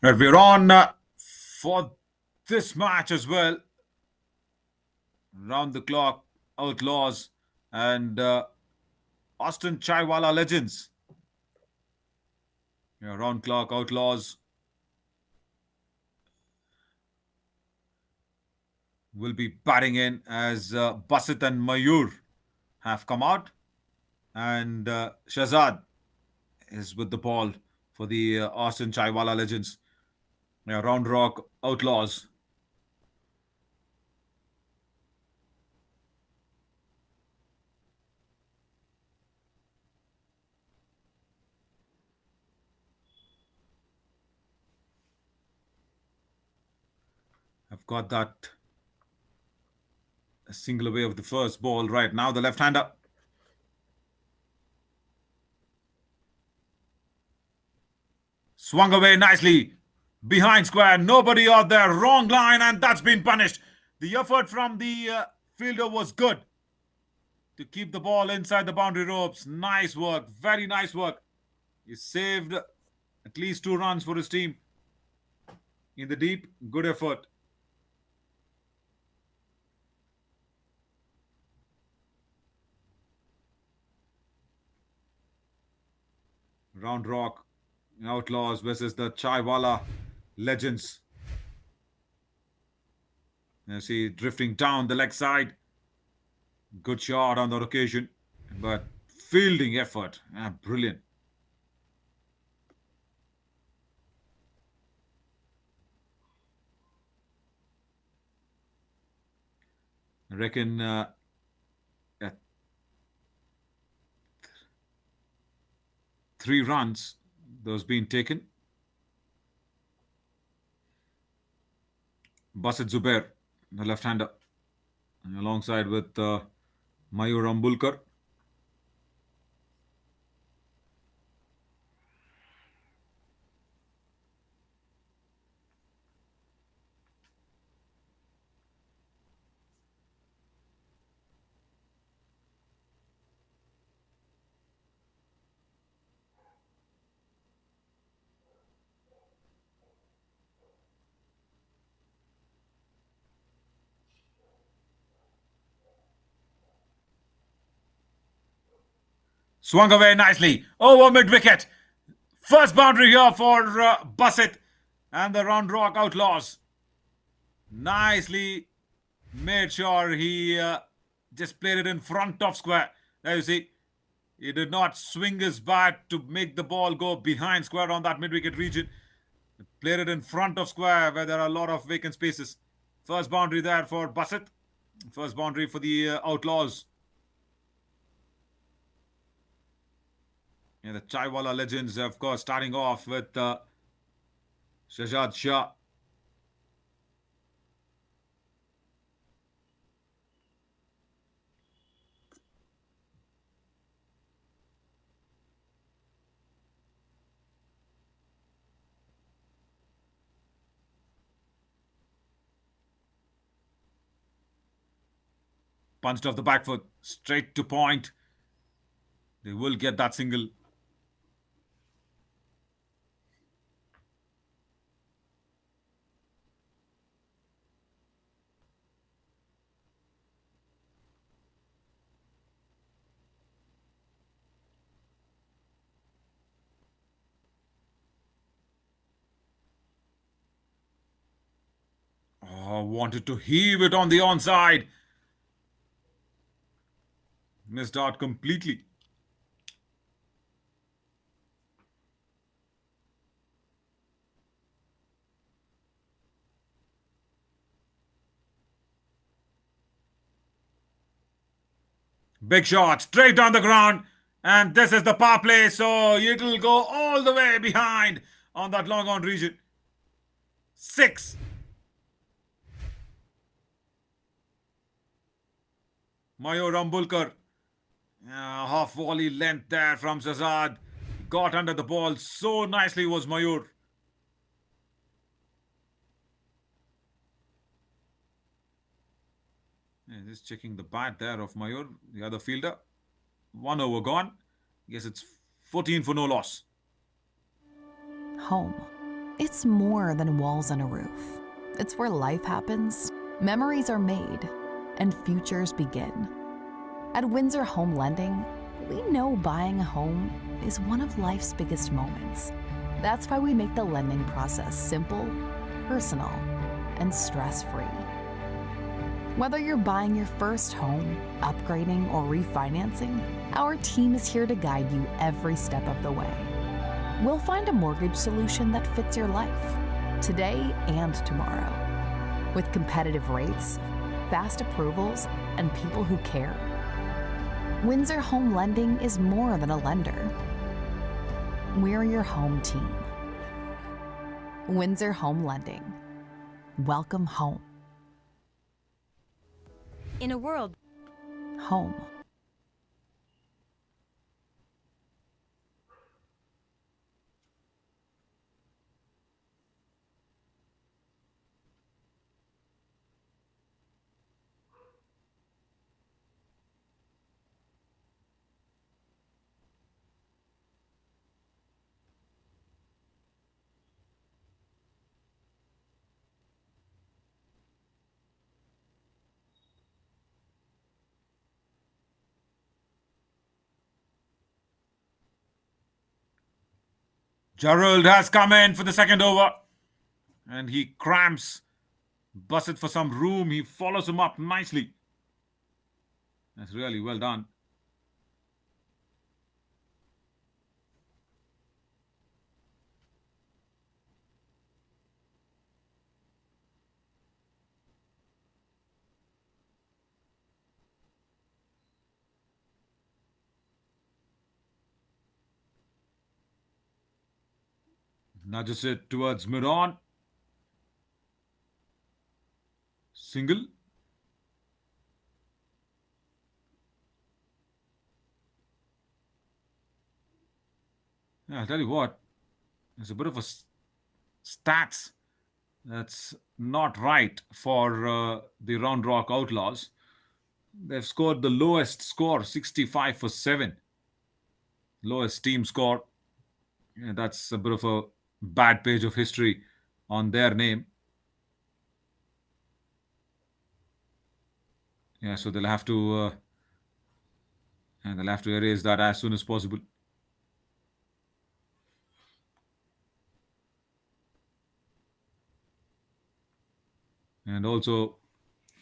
Right, we're on for this match as well. Round the clock, Outlawz and Austin Chaiwala legends. Yeah, round clock, Outlawz will be batting in as Basit and Mayur have come out, and Shahzad is with the ball for the Austin Chaiwala legends. Yeah, round rock, Outlawz. Have got that single away of the first ball right now. The left-hander. Swung away nicely. Behind square. Nobody out there. Wrong line, and that's been punished. The effort from the fielder was good to keep the ball inside the boundary ropes. Nice work. Very nice work. He saved at least 2 runs for his team in the deep. Good effort. Round rock. Outlawz versus the Chaiwala legends. You see, drifting down the leg side. Good shot on that occasion, but fielding effort, brilliant. I reckon at 3 runs, those being taken. Basit Zubair, the left-hander, alongside with Mayur Ambulkar. Swung away nicely over mid-wicket. First boundary here for Basit and the round rock Outlawz. Nicely made sure he just played it in front of square. There you see, he did not swing his bat to make the ball go behind square on that mid-wicket region. He played it in front of square where there are a lot of vacant spaces. First boundary there for Basit. First boundary for the Outlawz. Yeah, the Chaiwala legends, of course, starting off with Shahzad Shah. Punched off the back foot, straight to point. They will get that single. Oh, wanted to heave it on the onside. Missed out completely. Big shot, straight on the ground. And this is the power play, so it'll go all the way behind on that long on region. 6. Mayur Ambulkar. Half volley length there from Shahzad. Got under the ball so nicely was Mayur. Yeah, just checking the bat there of Mayur, the other fielder. 1 over gone. Yes, it's 14 for no loss. Home It's more than walls and a roof. It's where life happens, memories are made, and futures begin. At Windsor Home Lending, we know buying a home is one of life's biggest moments. That's why we make the lending process simple, personal, and stress-free. Whether you're buying your first home, upgrading, or refinancing, our team is here to guide you every step of the way. We'll find a mortgage solution that fits your life, today and tomorrow. With competitive rates, fast approvals, and people who care. Windsor Home Lending is more than a lender. We're your home team. Windsor Home Lending. Welcome home. In a world Home. Gerald has come in for the second over. And he cramps Bussett for some room. He follows him up nicely. That's really well done. Nudges it towards mid-on. Single. Yeah, I'll tell you what. There's a bit of a stats that's not right for the Round Rock Outlaws. They've scored the lowest score, 65 for 7. Lowest team score. Yeah, that's a bit of a bad page of history on their name. Yeah, so they'll have to erase that as soon as possible. And also,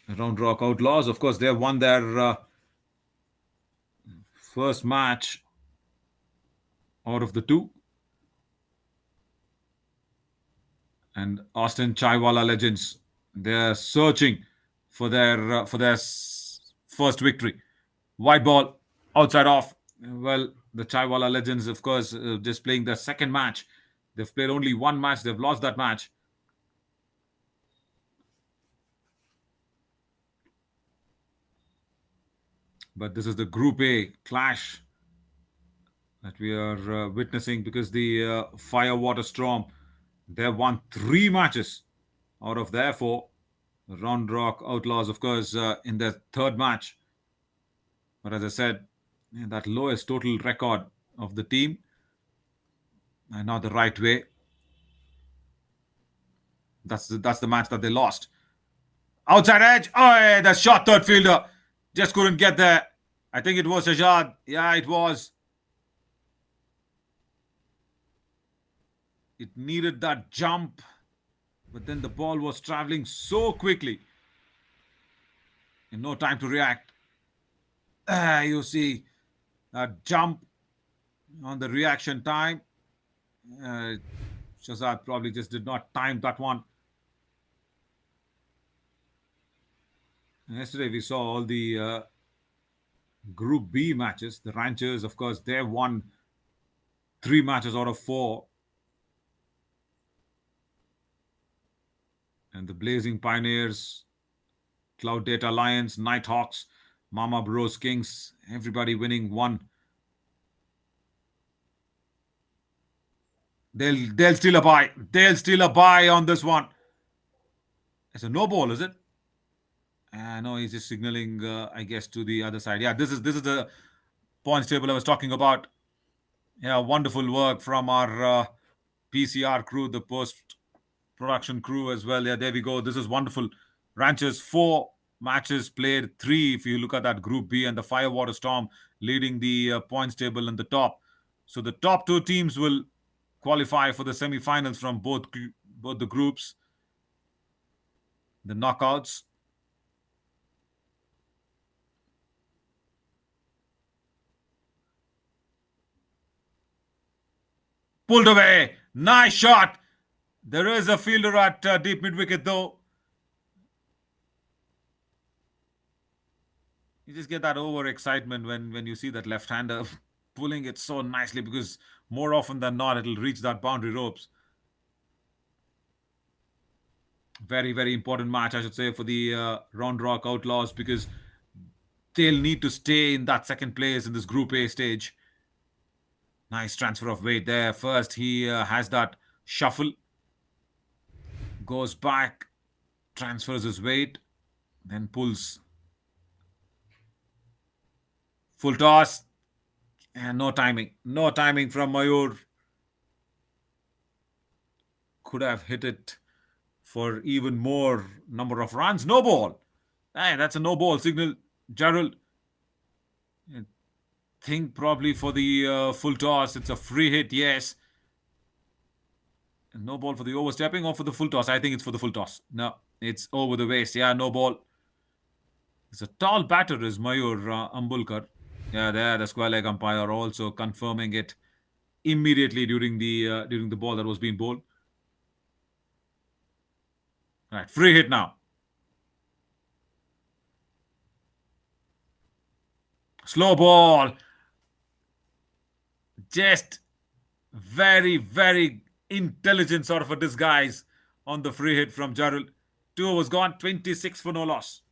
Round Rock Outlaws, of course, they have won their first match out of the two. And Austin Chaiwala Legends, they're searching for their first victory. White ball, outside off. Well, the Chaiwala Legends, of course, just playing their second match. They've played only one match. They've lost that match. But this is the Group A clash that we are witnessing because the Firewater Storm, they've won 3 matches out of their 4. The Round Rock Outlaws, of course, in their third match. But as I said, that lowest total record of the team, and not the right way. That's the match that they lost. Outside edge. Oh, the shot third fielder. Just couldn't get there. I think it was Shahzad. Yeah, it was. It needed that jump. But then the ball was traveling so quickly. And no time to react. You see that jump on the reaction time. Shahzad probably just did not time that one. Yesterday we saw all the Group B matches. The Ranchers, of course, they won 3 matches out of 4. And the Blazing Pioneers, Cloud Data Lions, Nighthawks, Mama Bros Kings, everybody winning 1. They'll steal a bye. They'll steal a bye on this one. It's a no ball, is it? No, he's just signaling, I guess, to the other side. Yeah, this is the points table I was talking about. Yeah, wonderful work from our PCR crew, the post production crew as well. Yeah, there we go. This is wonderful. Ranchers, 4 matches played, 3 if you look at that Group B, and the Firewater Storm leading the points table in the top. So the top 2 teams will qualify for the semi-finals from both the groups, the knockouts. Pulled away. Nice shot. There is a fielder at deep mid wicket though. You just get that over excitement when you see that left-hander pulling it so nicely, because more often than not it'll reach that boundary ropes. Very, very important match, I should say, for the Round Rock Outlaws, because they'll need to stay in that second place in this Group A stage. Nice transfer of weight there. First he has that shuffle, goes back, transfers his weight, then pulls. Full toss, and no timing. No timing from Mayur. Could have hit it for even more number of runs. No ball. Hey, that's a no ball signal. Gerald, I think probably for the full toss. It's a free hit, yes. No ball for the overstepping or for the full toss. I think it's for the full toss. No, it's over the waist. Yeah, no ball. It's a tall batter, is Mayur Ambulkar. Yeah, there the square leg umpire also confirming it immediately during the ball that was being bowled. Right, free hit now. Slow ball. Just very, very intelligent sort of a disguise on the free hit from Jarul. 2 overs gone, 26 for no loss.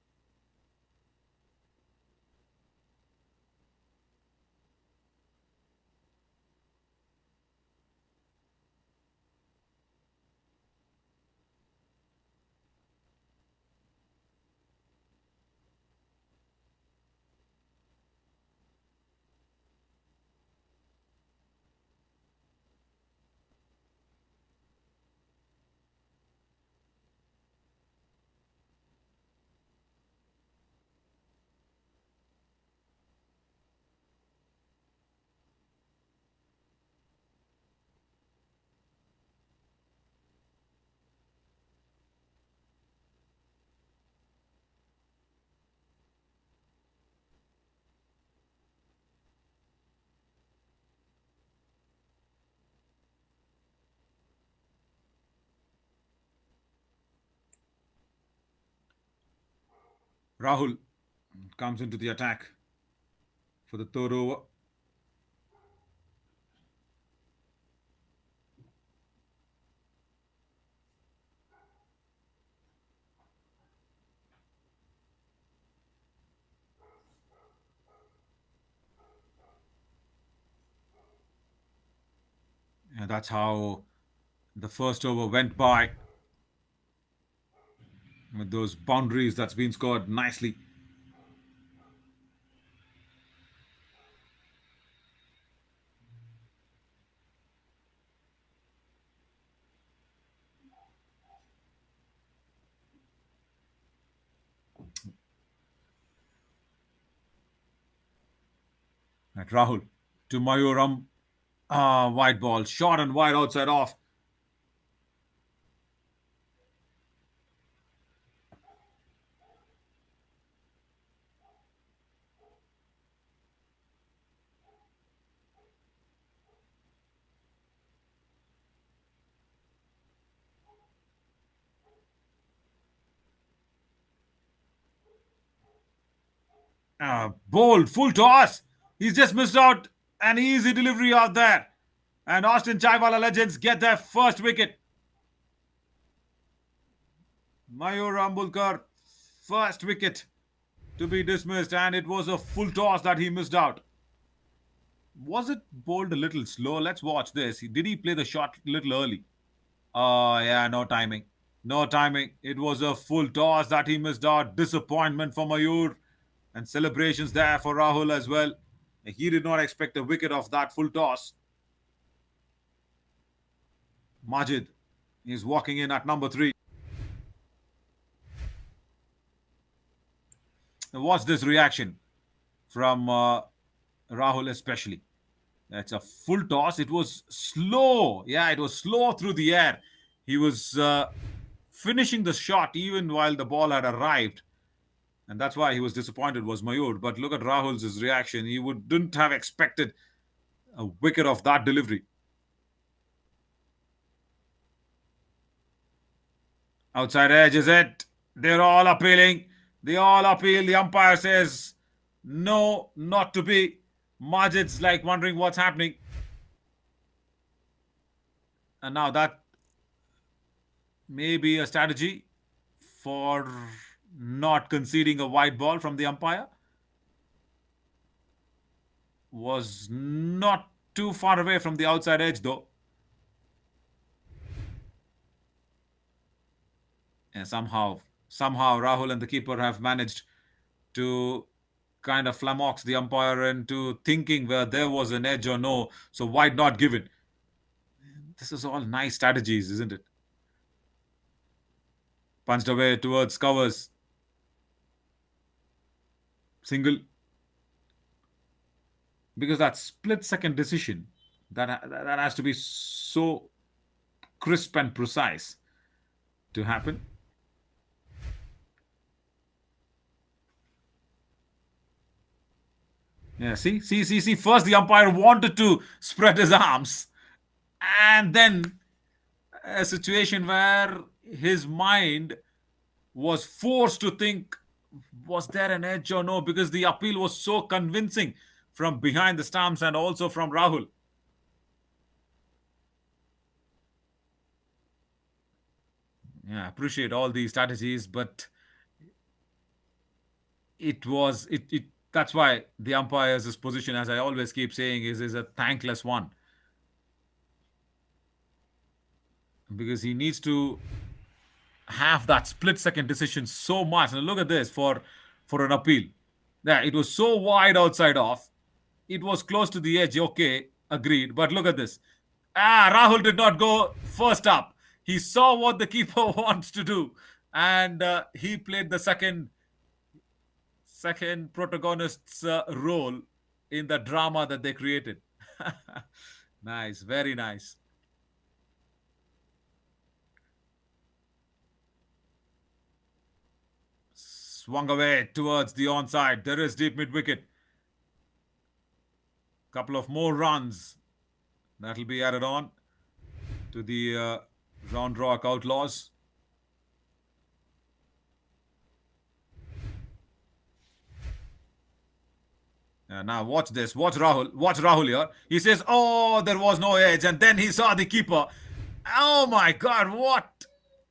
Rahul comes into the attack for the third over. And that's how the first over went by, with those boundaries that's been scored nicely. At Rahul to Mayuram. Wide ball. Short and wide outside off. Bold, full toss. He's just missed out an easy delivery out there. And Austin Chaiwala legends get their first wicket. Mayur Ambulkar, first wicket to be dismissed, and it was a full toss that he missed out. Was it bowled a little slow? Let's watch this. Did he play the shot a little early? Oh, yeah, no timing. No timing. It was a full toss that he missed out. Disappointment for Mayur. And celebrations there for Rahul as well. He did not expect a wicket of that full toss. Majid is walking in at number 3. What's this reaction from Rahul, especially? It's a full toss. It was slow. Yeah, it was slow through the air. He was finishing the shot even while the ball had arrived. And that's why he was disappointed, was Mayur. But look at Rahul's reaction. He wouldn't have expected a wicket of that delivery. Outside edge, is it? They're all appealing. They all appeal. The umpire says, no, not to be. Majid's like wondering what's happening. And now that may be a strategy for not conceding a wide ball from the umpire. Was not too far away from the outside edge, though. And somehow Rahul and the keeper have managed to kind of flummox the umpire into thinking where there was an edge or no. So wide not given. This is all nice strategies, isn't it? Punched away towards covers. Single. Because that split-second decision, that has to be so crisp and precise to happen. Yeah, see. First, the umpire wanted to spread his arms, and then a situation where his mind was forced to think, was there an edge or no? Because the appeal was so convincing from behind the stumps and also from Rahul. Yeah, I appreciate all these strategies, but it that's why the umpire's position, as I always keep saying, is a thankless one. Because he needs to have that split-second decision so much. And look at this for an appeal. Yeah, it was so wide outside off. It was close to the edge. Okay, agreed. But look at this. Rahul did not go first up. He saw what the keeper wants to do, and he played the second protagonist's role in the drama that they created. Nice, very nice. Swung away towards the onside. There is deep mid wicket. Couple of more runs that'll be added on to the Round Rock Outlaws. Now watch this. Watch Rahul. Watch Rahul here. He says, oh, there was no edge. And then he saw the keeper. Oh my God, what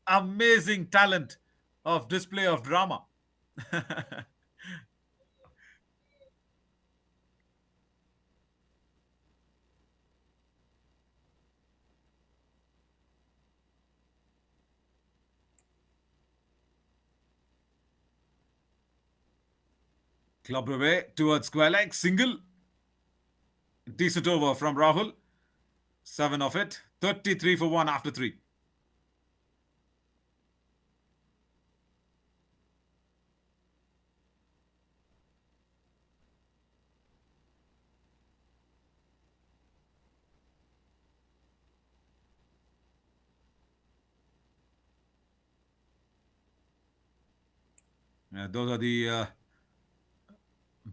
amazing talent of display of drama. Clubbed away towards square leg. Single. Decent over from Rahul. 7 of it. 33 for 1 after 3. Those are the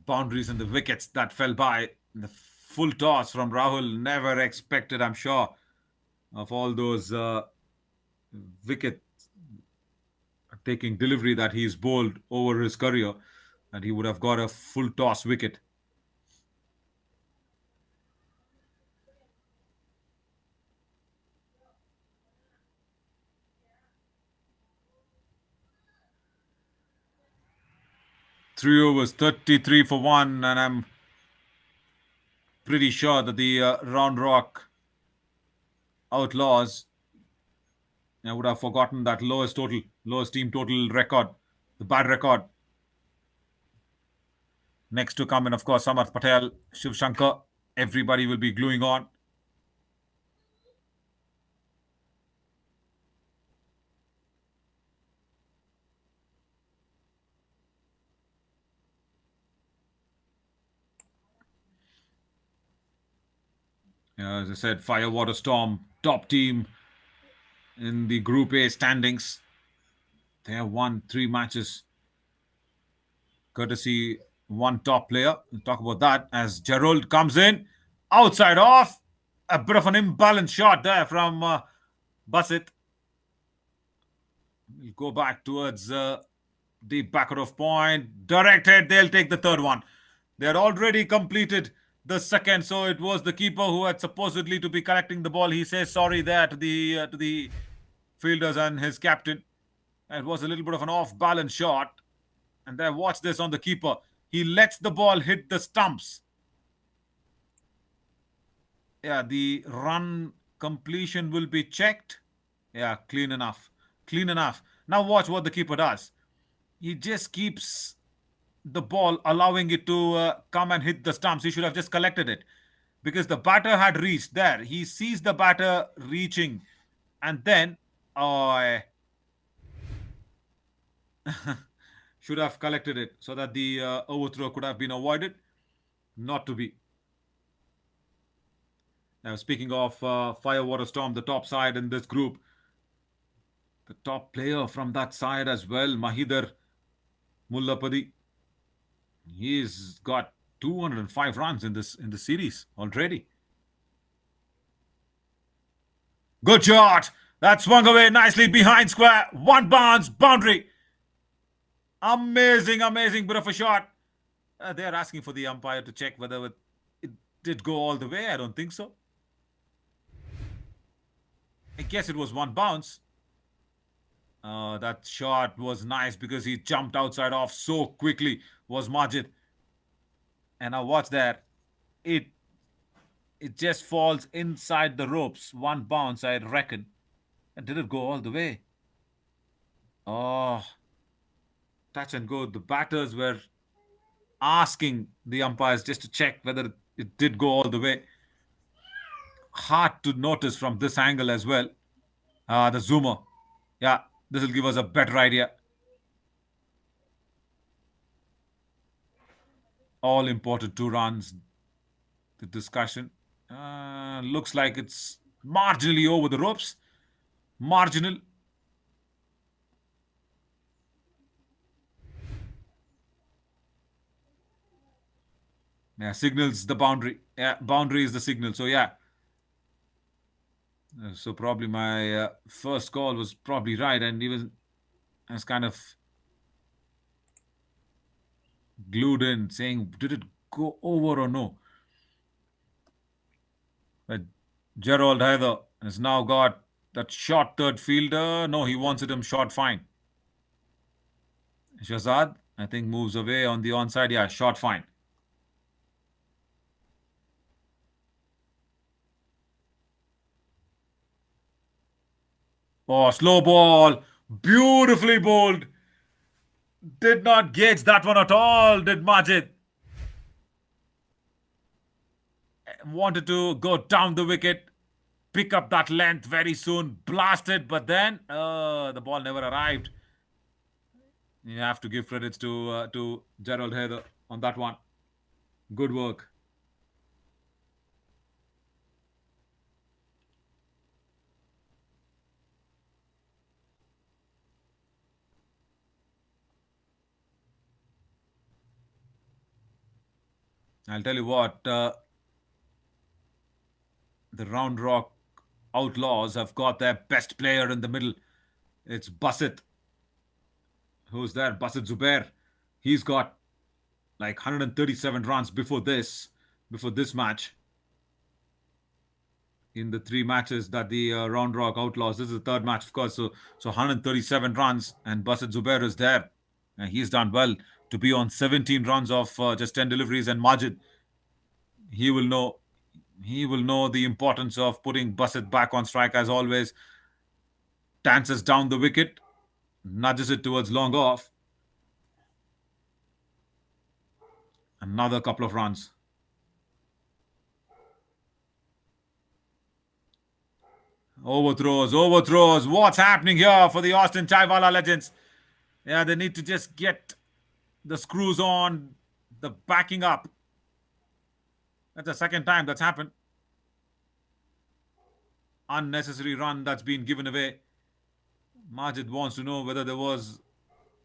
boundaries and the wickets that fell by. The full toss from Rahul, never expected, I'm sure, of all those wicket taking delivery that he's bowled over his career, and he would have got a full toss wicket. Three overs, 33 for 1, and I'm pretty sure that the Round Rock Outlaws, I would have forgotten that lowest team total record, the bad record. Next to come in, of course, Samarth Patel, Shiv Shankar. Everybody will be gluing on. As I said, Fire Water Storm, top team in the Group A standings. They have won 3 matches, courtesy one top player. We'll talk about that as Gerald comes in, outside off. A bit of an imbalanced shot there from Bassett. We'll go back towards the backer of point. Directed, they'll take the third one. They had already completed the second, so it was the keeper who had supposedly to be collecting the ball. He says sorry there to the fielders and his captain. It was a little bit of an off-balance shot. And then watch this on the keeper. He lets the ball hit the stumps. Yeah, the run completion will be checked. Yeah, clean enough. Clean enough. Now watch what the keeper does. He just keeps the ball, allowing it to come and hit the stumps. He should have just collected it because the batter had reached there. He sees the batter reaching and then should have collected it so that the overthrow could have been avoided. Not to be. Now, speaking of Fire Water Storm, the top side in this group, the top player from that side as well, Mahidar Mullapadi. He's got 205 runs in this series already. Good shot. That swung away nicely behind square. One bounce, boundary. Amazing, amazing bit of a shot. They're asking for the umpire to check whether it did go all the way. I don't think so. I guess it was one bounce. That shot was nice because he jumped outside off so quickly, was Majid. And now watch that. It just falls inside the ropes. One bounce, I reckon. And did it go all the way? Oh, touch and go. The batters were asking the umpires just to check whether it did go all the way. Hard to notice from this angle as well. The zoomer. Yeah, this will give us a better idea. All important 2 runs. The discussion looks like it's marginally over the ropes. Marginal. Yeah, signals the boundary. Yeah, boundary is the signal. So yeah. So probably my first call was probably right, and even as kind of glued in, saying did it go over or no? But Gerald Heather has now got that short third fielder. No, he wants it him short fine. Shazad, I think, moves away on the onside. Yeah, short fine. Oh, slow ball. Beautifully bowled. Did not gauge that one at all, did Majid. Wanted to go down the wicket, pick up that length very soon, blast it, but then the ball never arrived. You have to give credits to Gerald Heather on that one. Good work. I'll tell you what, the Round Rock Outlaws have got their best player in the middle. It's Bassett. Who's there? Bassett Zubair. He's got like 137 runs before this match. In the 3 matches that the Round Rock Outlaws, this is the 3rd match, of course. So 137 runs, and Bassett Zubair is there. And he's done well to be on 17 runs of just 10 deliveries. And Majid, he will know the importance of putting Bassett back on strike as always. Dances down the wicket, nudges it towards long off. Another couple of runs. Overthrows. What's happening here for the Austin Chaiwala legends? Yeah, they need to just get the screws on, the backing up. That's the second time that's happened. unnecessary run that's been given away. Majid wants to know whether there was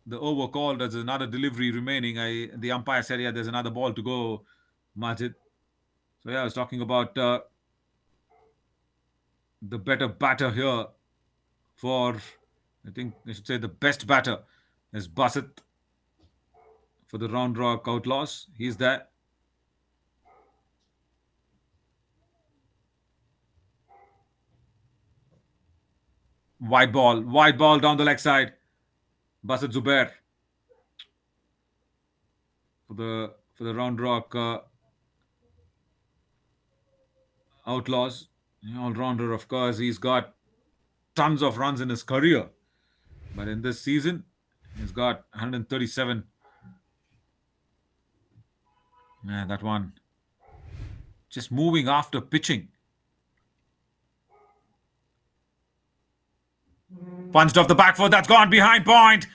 the over called as another delivery remaining. The umpire said, yeah, there's another ball to go, Majid. So yeah, I was talking about the better batter here for, I think I should say the best batter is Bassett for the Round Rock Outlaws. He's there. Wide ball down the leg side. Bassett Zubair for the Round Rock Outlaws. All rounder, of course. He's got tons of runs in his career, but in this season, he's got 137. Yeah, that one just moving after pitching. Punched off the back foot. That's gone behind point,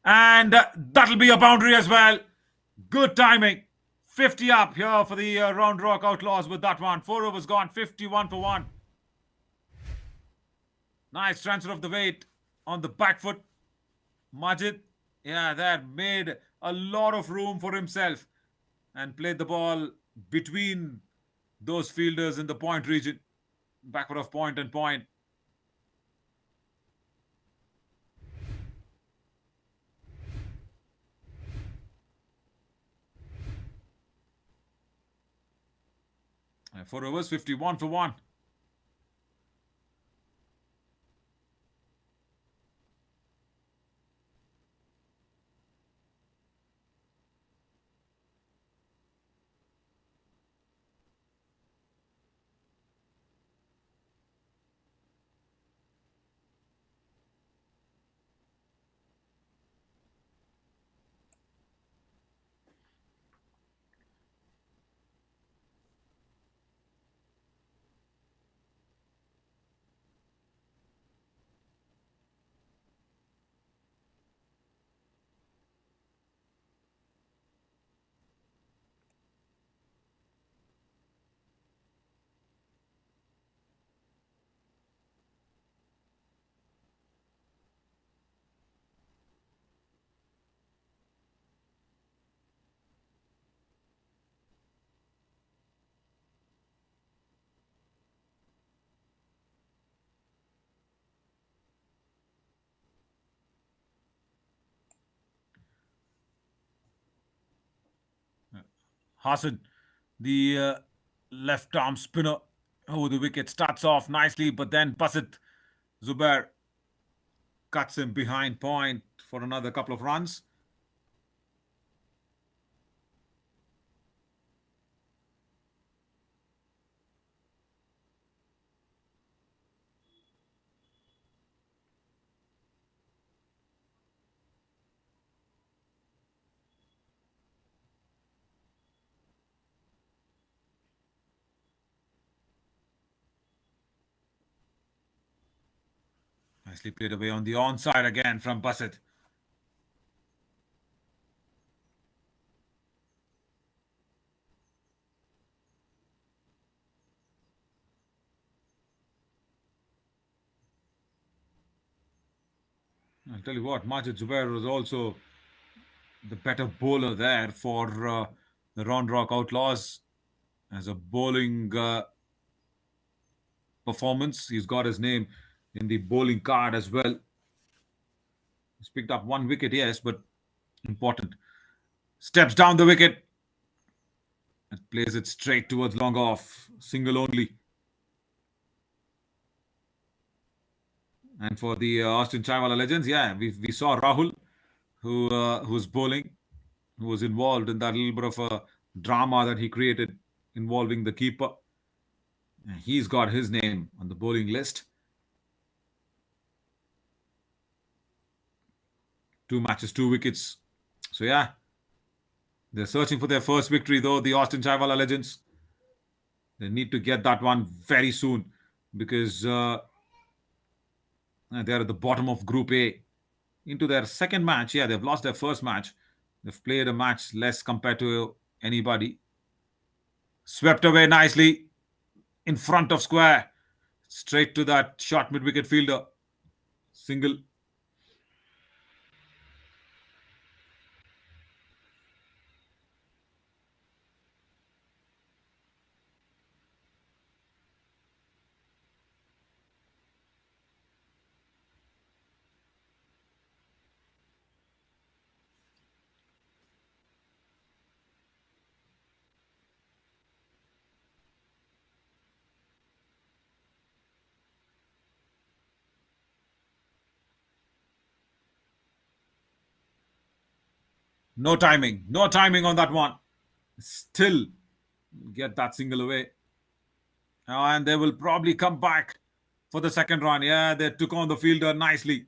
and that'll be a boundary as well. Good timing. 50 up here for the Round Rock Outlaws with that one. 4 overs gone. 51 for 1. Nice transfer of the weight on the back foot. Majid, yeah, that made a lot of room for himself and played the ball between those fielders in the point region. Backward of point and point. And 4 overs, 51 for 1. Hassan, the left arm spinner over the wicket, starts off nicely, but then Basit Zubair cuts him behind point for another couple of runs. Nicely played away on the onside again from Basit. I'll tell you what, Majid Zubair was also the better bowler there for the Round Rock Outlaws as a bowling performance. He's got his name in the bowling card as well. He's picked up 1 wicket, yes, but important. Steps down the wicket and plays it straight towards long off. Single only. And for the Austin Chaiwala legends, yeah, we saw Rahul, who was bowling, who was involved in that little bit of a drama that he created involving the keeper. And he's got his name on the bowling list. 2 matches, 2 wickets. So yeah, they're searching for their first victory though, the Austin Chaiwala legends. They need to get that one very soon because they're at the bottom of Group A. Into their second match, yeah, they've lost their first match. They've played a match less compared to anybody. Swept away nicely in front of square. Straight to that short mid-wicket fielder. Single. No timing. No timing on that one. Still get that single away. And they will probably come back for the second run. Yeah, they took on the fielder nicely.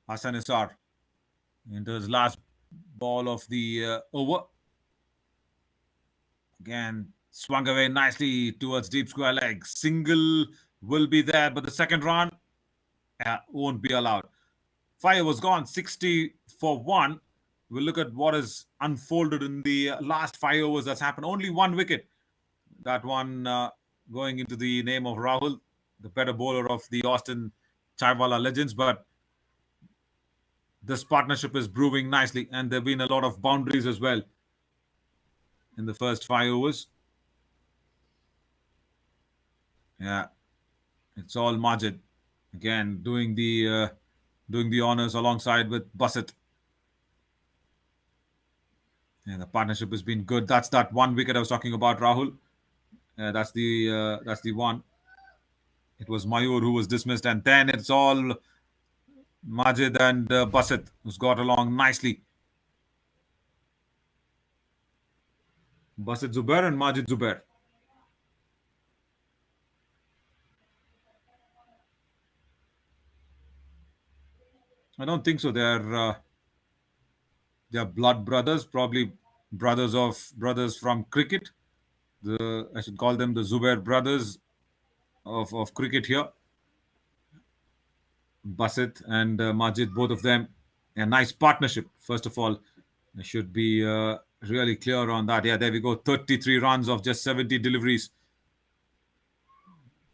Hassan Isar into his last ball of the over. Again, swung away nicely towards deep square leg. Single will be there, but the second run won't be allowed. Fire was gone, 60 for 1. We'll look at what has unfolded in the last 5 overs that's happened. Only 1 wicket. That one going into the name of Rahul, the better bowler of the Austin Chaiwala legends. But this partnership is brewing nicely, and there have been a lot of boundaries as well in the first 5 overs. Yeah, it's all Majid again doing the honors alongside with Bassett. And the partnership has been good. That's that 1 wicket I was talking about, Rahul. That's the one. It was Mayur who was dismissed, and then it's all Majid and Bassett who's got along nicely. Bassett Zubair and Majid Zubair. I don't think so. They're blood brothers, probably brothers from cricket. I should call them the Zubair brothers of cricket here. Bassett and Majid, both of them, a nice partnership. First of all, I should be really clear on that. Yeah, there we go. 33 runs of just 70 deliveries.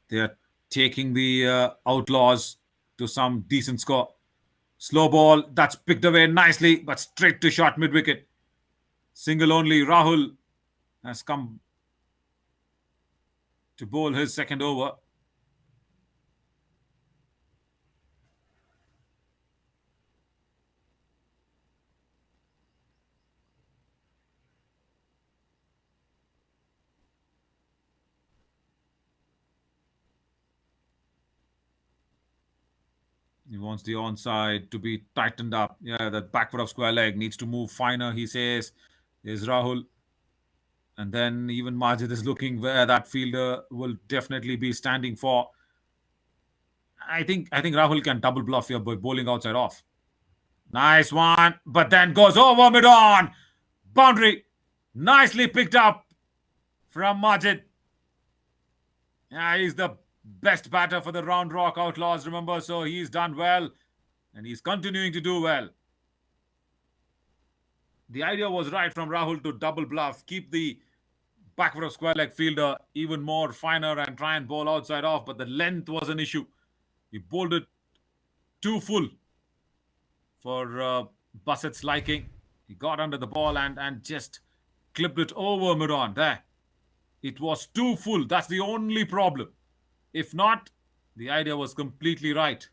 They are taking the Outlawz to some decent score. Slow ball, that's picked away nicely, but straight to short mid-wicket. Single only. Rahul has come to bowl his second over. He wants the onside to be tightened up. Yeah, that back foot of square leg needs to move finer, he says, is Rahul. And then even Majid is looking where that fielder will definitely be standing for. I think Rahul can double bluff here by bowling outside off. Nice one, but then goes over mid-on. Boundary. Nicely picked up from Majid. Yeah, he's the best batter for the Round Rock Outlaws, remember? So he's done well, and he's continuing to do well. The idea was right from Rahul to double bluff, keep the back foot of square leg fielder even more finer and try and bowl outside off, but the length was an issue. He bowled it too full for Bassett's liking. He got under the ball and just clipped it over mid-on. There. It was too full. That's the only problem. If not, the idea was completely right.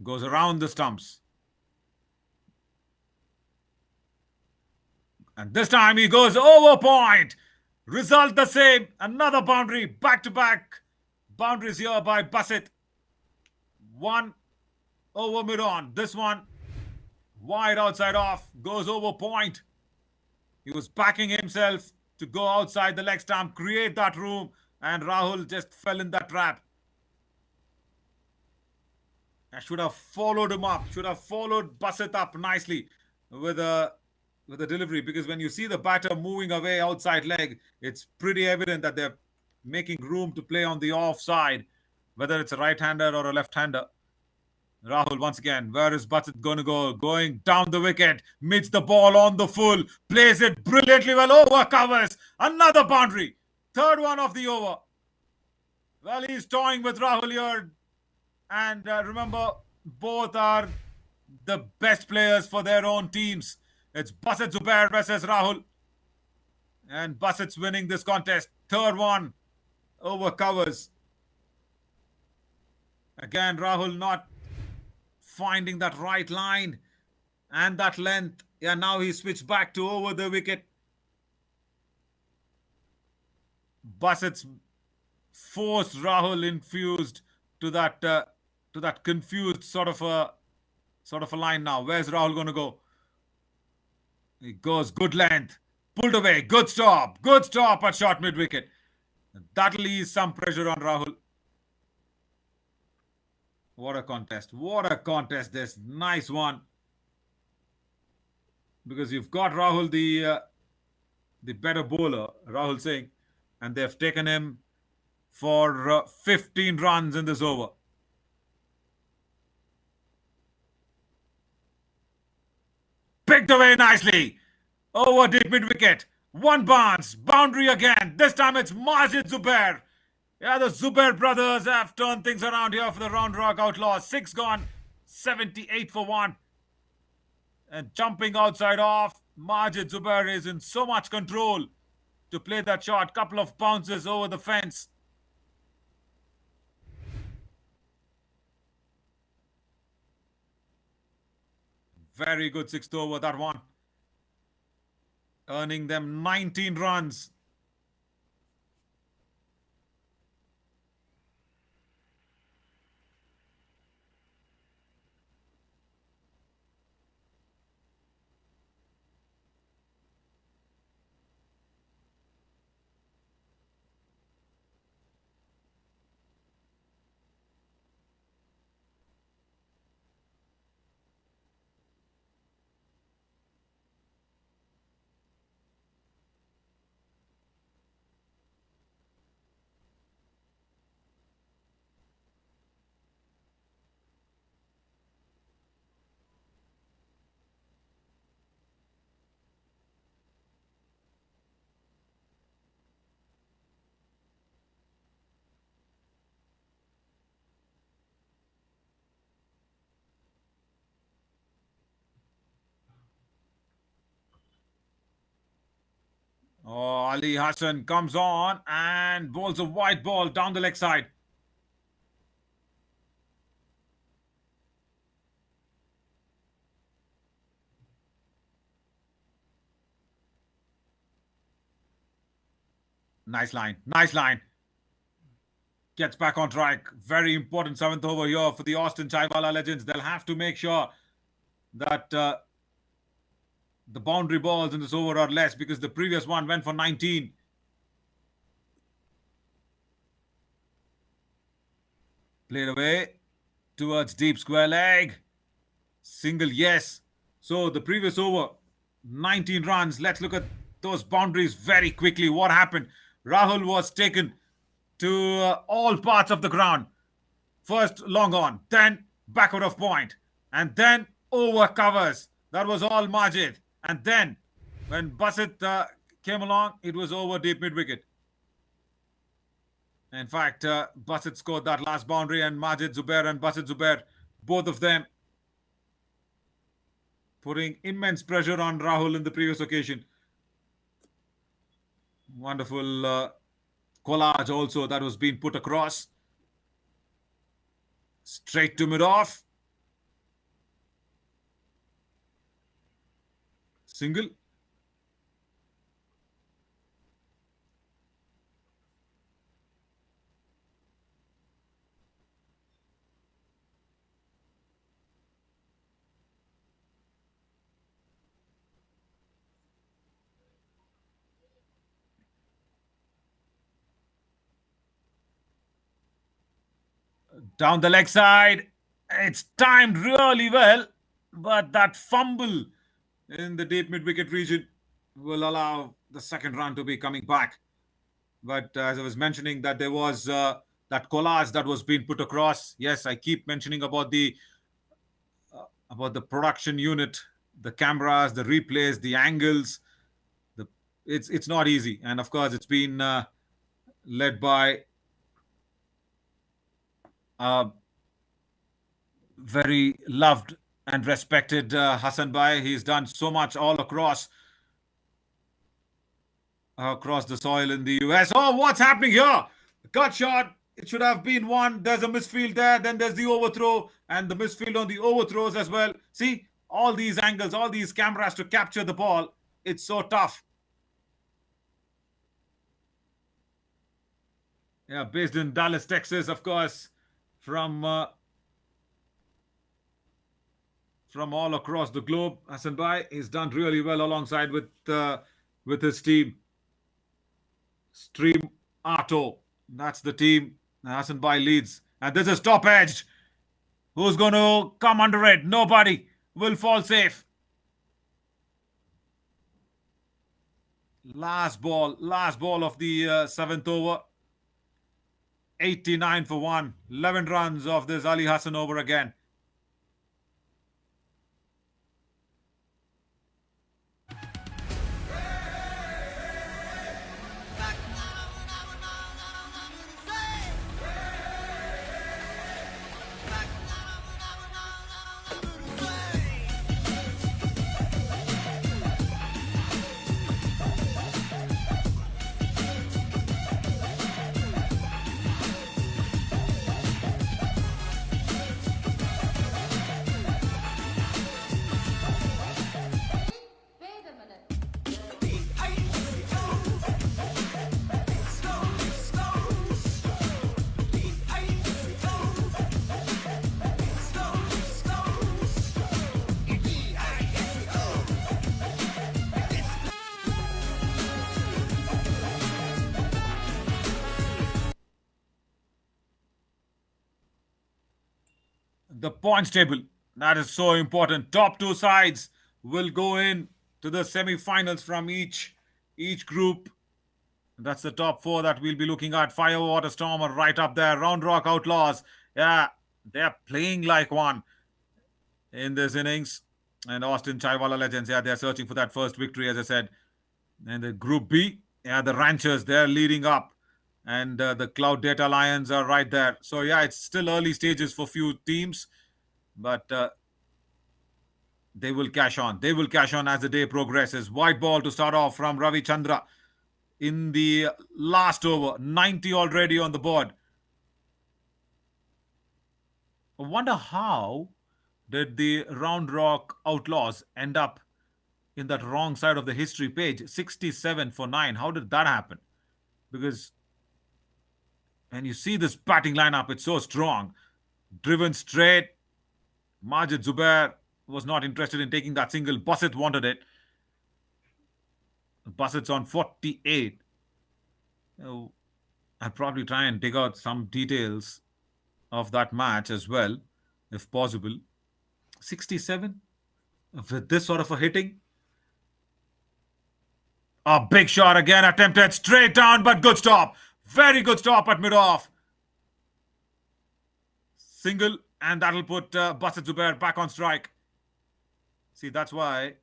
Goes around the stumps. And this time he goes over point. Result the same. Another boundary. Back-to-back boundaries here by Bassett. One over mid-on. This one wide outside off. Goes over point. He was backing himself to go outside the leg stump, create that room, and Rahul just fell in that trap. I should have followed him up. Should have followed Bassett up nicely with a delivery, because when you see the batter moving away outside leg, it's pretty evident that they're making room to play on the offside, whether it's a right-hander or a left-hander. Rahul once again. Where is Bassett going to go? Going down the wicket, meets the ball on the full, plays it brilliantly well, over covers. Another boundary. Third one of the over. Well, he's toying with Rahul here. And remember, both are the best players for their own teams. It's Bassett Zubair versus Rahul. And Bassett's winning this contest. Third one over covers. Again, Rahul not finding that right line and that length. Yeah, now he switched back to over the wicket. Bassett's forced Rahul infused to that confused sort of a line now. Where's Rahul going to go? He goes good length, pulled away, good stop at short mid wicket. That'll ease some pressure on Rahul. What a contest! What a contest! This nice one, because you've got Rahul, the better bowler, Rahul Singh, and they've taken him for 15 runs in this over. Picked away nicely. Over deep mid wicket. One bounce. Boundary again. This time it's Majid Zubair. Yeah, the Zubair brothers have turned things around here for the Round Rock Outlaws. 6 gone. 78 for 1. And jumping outside off. Majid Zubair is in so much control to play that shot. Couple of bounces over the fence. Very good 6th over, that one. Earning them 19 runs. Oh, Ali Hassan comes on and bowls a white ball down the leg side. Nice line. Nice line. Gets back on track. Very important 7th over here for the Austin Chaiwala legends. They'll have to make sure that the boundary balls in this over are less, because the previous one went for 19. Played away towards deep square leg. Single, yes. So the previous over, 19 runs. Let's look at those boundaries very quickly. What happened? Rahul was taken to all parts of the ground. First long on, then backward of point, and then over covers. That was all Majid. And then when Bassett came along, it was over deep mid wicket. In fact, Bassett scored that last boundary, and Majid Zubair and Bassett Zubair, both of them putting immense pressure on Rahul in the previous occasion. Wonderful collage also that was being put across. Straight to mid-off. Single. Down the leg side. It's timed really well, but that fumble in the deep mid wicket region will allow the second run to be coming back. But as I was mentioning, that there was that collage that was being put across. Yes, I keep mentioning about the production unit, the cameras, the replays, the angles. The it's not easy, and of course, it's been led by a very loved and respected Hassan Bhai. He's done so much all across the soil in the US. Oh, what's happening here? Cut shot. It should have been one. There's a misfield there. Then there's the overthrow and the misfield on the overthrows as well. See, all these angles, all these cameras to capture the ball. It's so tough. Yeah, based in Dallas, Texas, of course, from from all across the globe. Hassan Bhai, he's done really well alongside with his team. Stream Arto. That's the team Hassan Bhai leads. And this is top edged. Who's going to come under it? Nobody will fall safe. Last ball of the seventh over. 89 for 1. 11 runs of this Ali Hassan over again. The points table, that is so important. Top two sides will go in to the semi-finals from each group. That's the top four that we'll be looking at. Firewater Storm are right up there. Round Rock Outlaws, yeah, they're playing like one in this innings. And Austin Chaiwala Legends, yeah, they're searching for that first victory, as I said. And the Group B, yeah, the Ranchers, they're leading up. And the Cloud Data Lions are right there. So, yeah, it's still early stages for few teams. But they will cash on. They will cash on as the day progresses. White ball to start off from Ravi Chandra in the last over. 90 already on the board. I wonder how did the Round Rock Outlaws end up in that wrong side of the history page? 67 for 9. How did that happen? Because when you see this batting lineup, it's so strong. Driven straight. Majid Zubair was not interested in taking that single. Basit wanted it. Basit's on 48. I'll probably try and dig out some details of that match as well, if possible. 67 with this sort of a hitting. A big shot again attempted straight down, but good stop. Very good stop at mid-off. Single, and that'll put Basit Zubair back on strike. See, that's why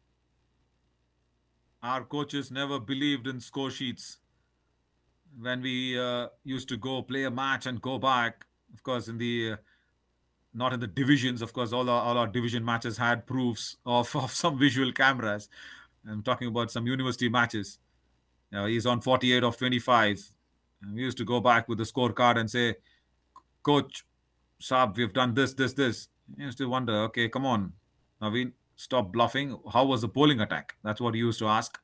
our coaches never believed in score sheets. When we used to go play a match and go back, of course, in the not in the divisions, of course, all our division matches had proofs of some visual cameras. I'm talking about some university matches. He's on 48 of 25. And we used to go back with the scorecard and say, Coach, Saab, we've done this. You used to wonder, okay, come on, Naveen, stop bluffing. How was the bowling attack? That's what he used to ask.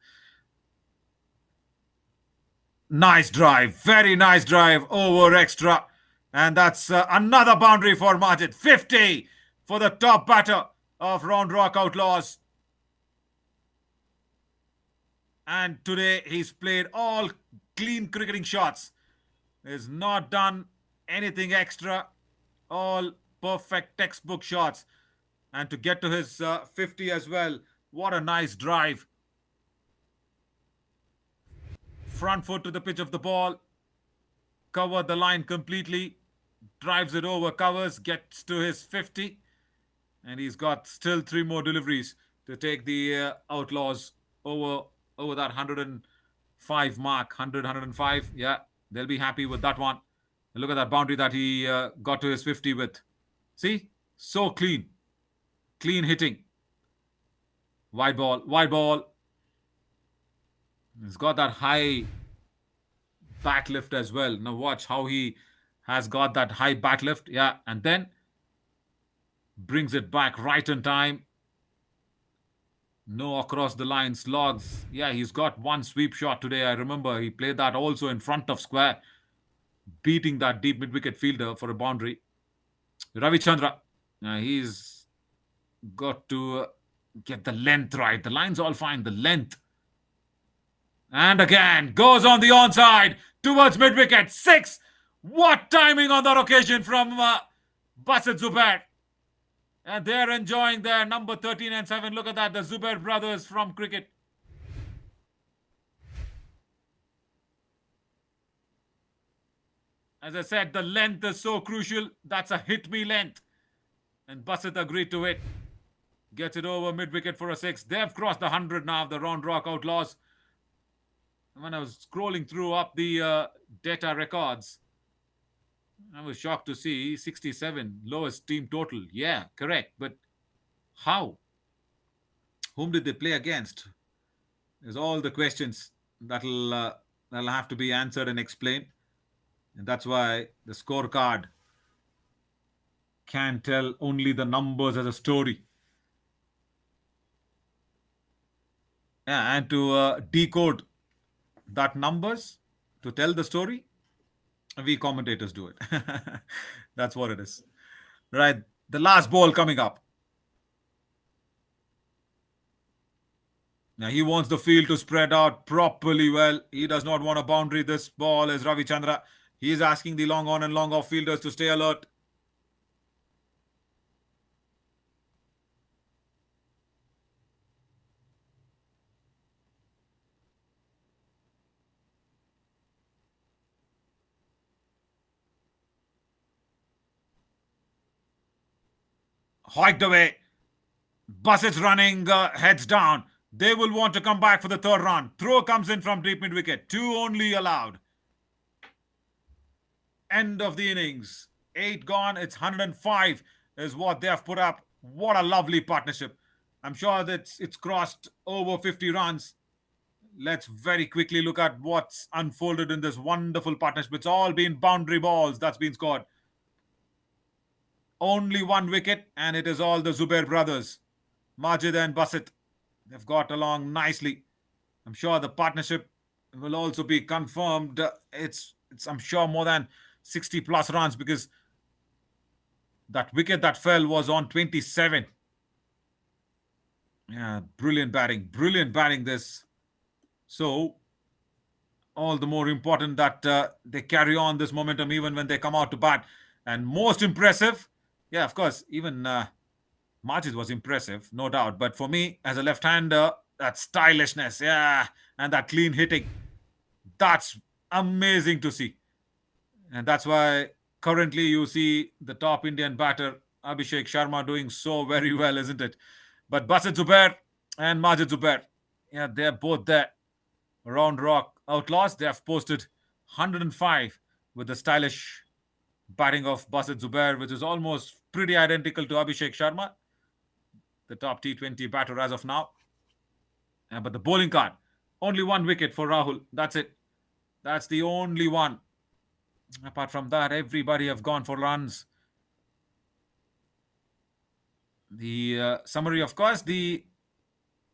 Nice drive. Very nice drive over extra. And that's another boundary for Majid. 50 for the top batter of Round Rock Outlaws. And today he's played all clean cricketing shots. He's not done anything extra. All perfect textbook shots. And to get to his 50 as well. What a nice drive. Front foot to the pitch of the ball. Covered the line completely. Drives it over, covers, gets to his 50. And he's got still 3 more deliveries to take the Outlaws over that 105 mark. 105. Yeah, they'll be happy with that one. Look at that boundary that he got to his 50 with. See? So clean. Clean hitting. Wide ball. Wide ball. He's got that high back lift as well. Now watch how he has got that high back lift. Yeah, and then brings it back right in time. No across the line slogs. Yeah, he's got one sweep shot today. I remember he played that also in front of square, beating that deep mid-wicket fielder for a boundary. Ravichandra, he's got to get the length right. The line's all fine. The length. And again, goes on the onside towards mid-wicket. 6. What timing on that occasion from Basit Zubair. And they're enjoying their number 13 and 7. Look at that, the Zubair brothers from cricket. As I said, the length is so crucial. That's a hit-me length. And Basit agreed to it. Gets it over mid-wicket for a 6. They've crossed the 100 now, the Round Rock Outlaws. When I was scrolling through up the data records, I was shocked to see 67, lowest team total. Yeah, correct. But how? Whom did they play against? There's all the questions that'll have to be answered and explained. And that's why the scorecard can tell only the numbers as a story. Yeah, and to decode that numbers, to tell the story, we commentators do it. That's what it is. Right, the last ball coming up. Now he wants the field to spread out properly well. He does not want a boundary. This ball is Ravichandra. He is asking the long on and long off fielders to stay alert. Hiked away. Basit's running heads down. They will want to come back for the third run. Throw comes in from deep mid-wicket. 2 only allowed. End of the innings. 8 gone. It's 105 is what they have put up. What a lovely partnership. I'm sure that it's crossed over 50 runs. Let's very quickly look at what's unfolded in this wonderful partnership. It's all been boundary balls that's been scored. Only 1 wicket, and it is all the Zubair brothers, Majid and Basit. They've got along nicely. I'm sure the partnership will also be confirmed. It's I'm sure more than 60 plus runs, because that wicket that fell was on 27. Yeah, brilliant batting. Brilliant batting this. So, all the more important that they carry on this momentum even when they come out to bat. And most impressive, yeah, of course, even Majid was impressive, no doubt. But for me, as a left-hander, that stylishness, yeah, and that clean hitting, that's amazing to see. And that's why currently you see the top Indian batter, Abhishek Sharma, doing so very well, isn't it? But Basit Zubair and Majid Zubair, yeah, they're both there. Round Rock Outlaws, they have posted 105 with the stylish batting of Basit Zubair, which is almost pretty identical to Abhishek Sharma, the top T20 batter as of now. But the bowling card, only 1 wicket for Rahul. That's it. That's the only one. Apart from that, everybody have gone for runs. The summary, of course, the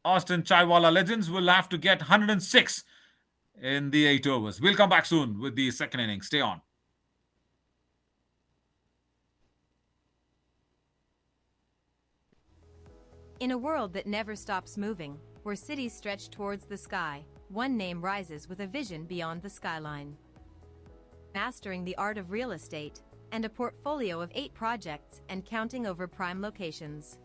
Austin Chaiwala legends will have to get 106 in the 8 overs. We'll come back soon with the second innings. Stay on. In a world that never stops moving, where cities stretch towards the sky, one name rises with a vision beyond the skyline. Mastering the art of real estate and a portfolio of 8 projects and counting over prime locations.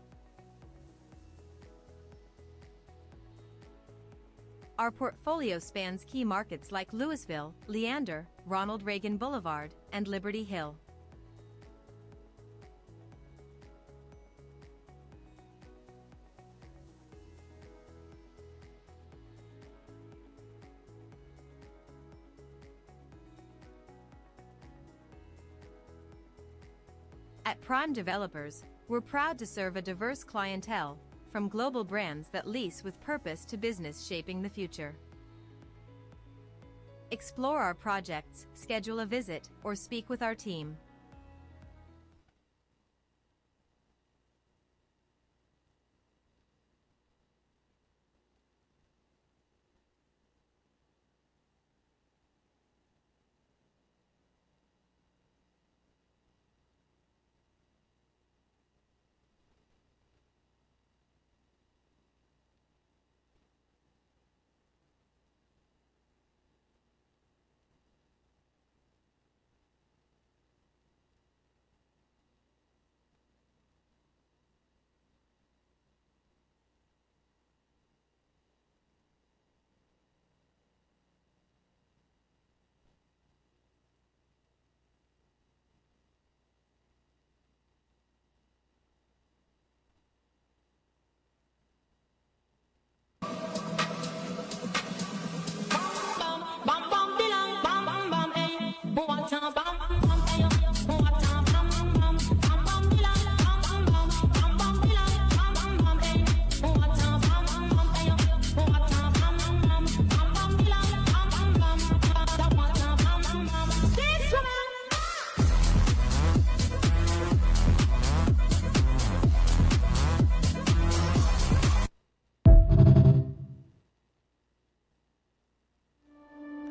Our portfolio spans key markets like Louisville, Leander, Ronald Reagan Boulevard, and Liberty Hill. At Prime Developers, we're proud to serve a diverse clientele, from global brands that lease with purpose to business shaping the future. Explore our projects, schedule a visit, or speak with our team.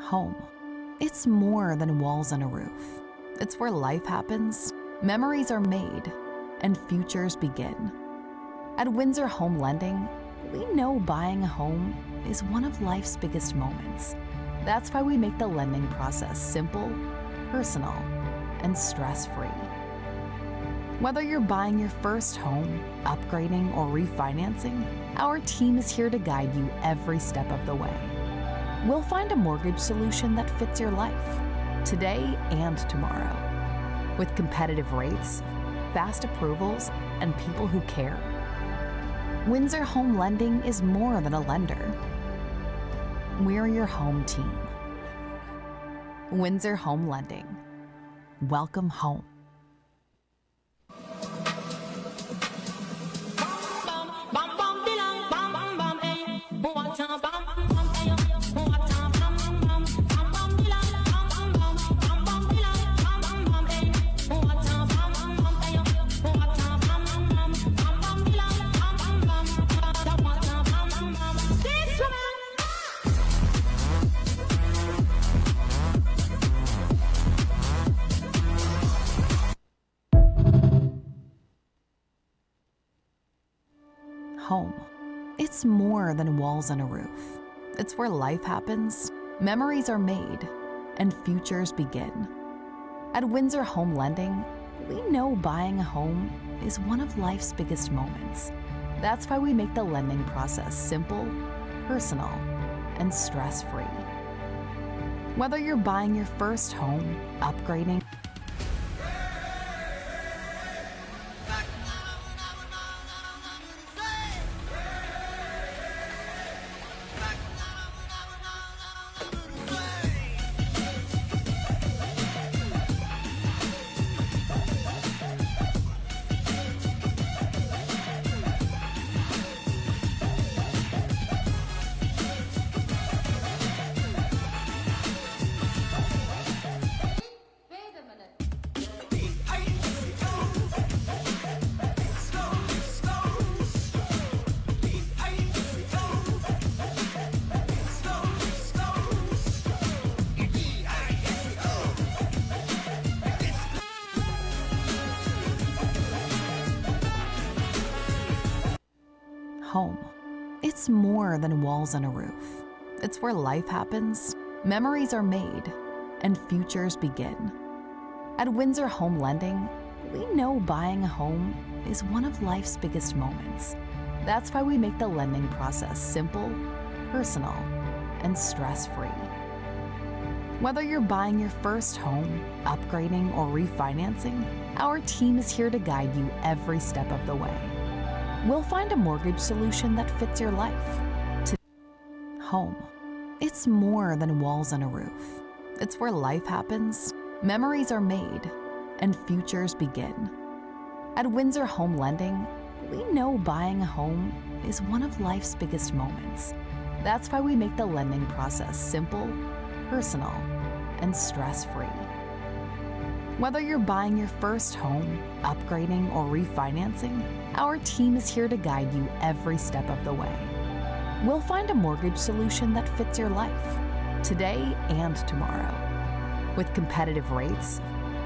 Home. It's more than walls and a roof. It's where life happens, memories are made, and futures begin. At Windsor Home Lending, we know buying a home is one of life's biggest moments. That's why we make the lending process simple, personal, and stress-free. Whether you're buying your first home, upgrading, or refinancing, our team is here to guide you every step of the way. We'll find a mortgage solution that fits your life, today and tomorrow. With competitive rates, fast approvals, and people who care. Windsor Home Lending is more than a lender. We're your home team. Windsor Home Lending. Welcome home. Home. It's more than walls and a roof. It's where life happens, memories are made, and futures begin. At Windsor Home Lending, we know buying a home is one of life's biggest moments. That's why we make the lending process simple, personal, and stress-free. Whether you're buying your first home, upgrading, home. It's more than walls and a roof. It's where life happens, memories are made, and futures begin. At Windsor Home Lending, we know buying a home is one of life's biggest moments. That's why we make the lending process simple, personal, and stress-free. Whether you're buying your first home, upgrading, or refinancing, our team is here to guide you every step of the way. We'll find a mortgage solution that fits your life. Home. It's more than walls and a roof. It's where life happens, memories are made, and futures begin. At Windsor Home Lending, we know buying a home is one of life's biggest moments. That's why we make the lending process simple, personal, and stress-free. Whether you're buying your first home, upgrading, or refinancing, our team is here to guide you every step of the way. We'll find a mortgage solution that fits your life, today and tomorrow. With competitive rates,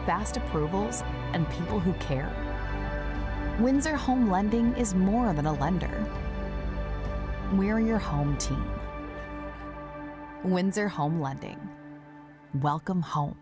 fast approvals, and people who care. Windsor Home Lending is more than a lender. We're your home team. Windsor Home Lending. Welcome home.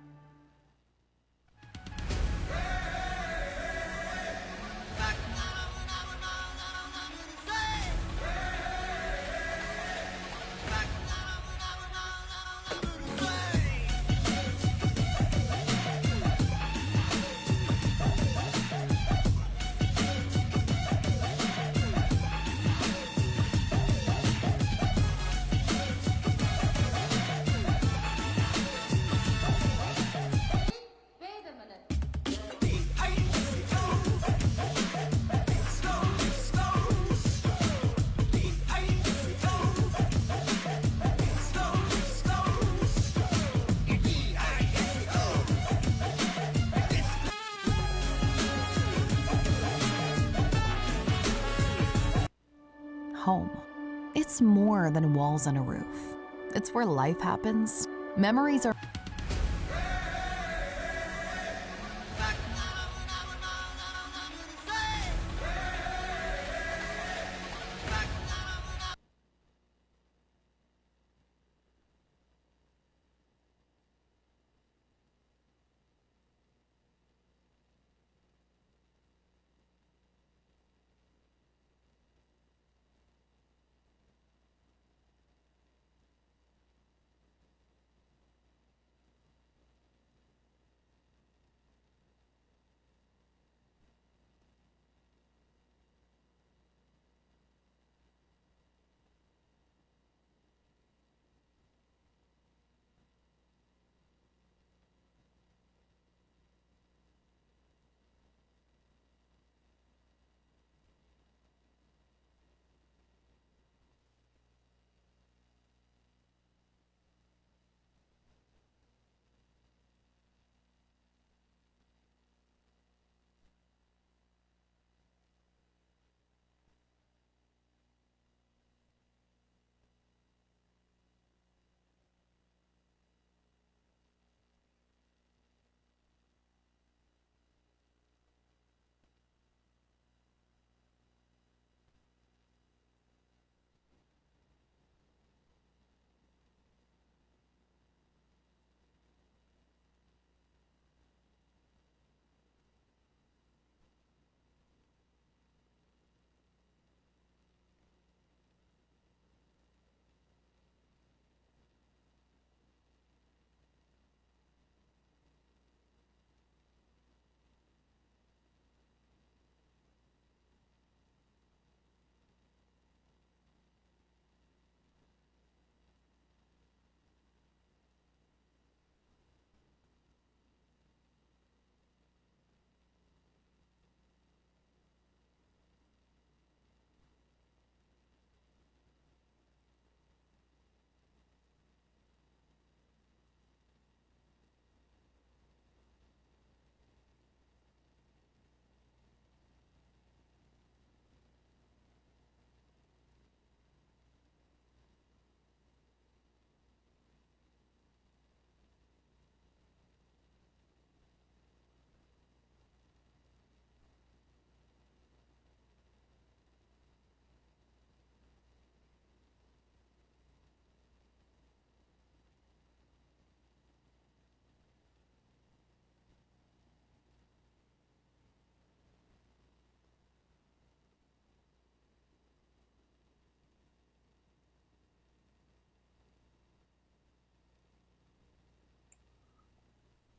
Home. It's more than walls and a roof. It's where life happens, memories are.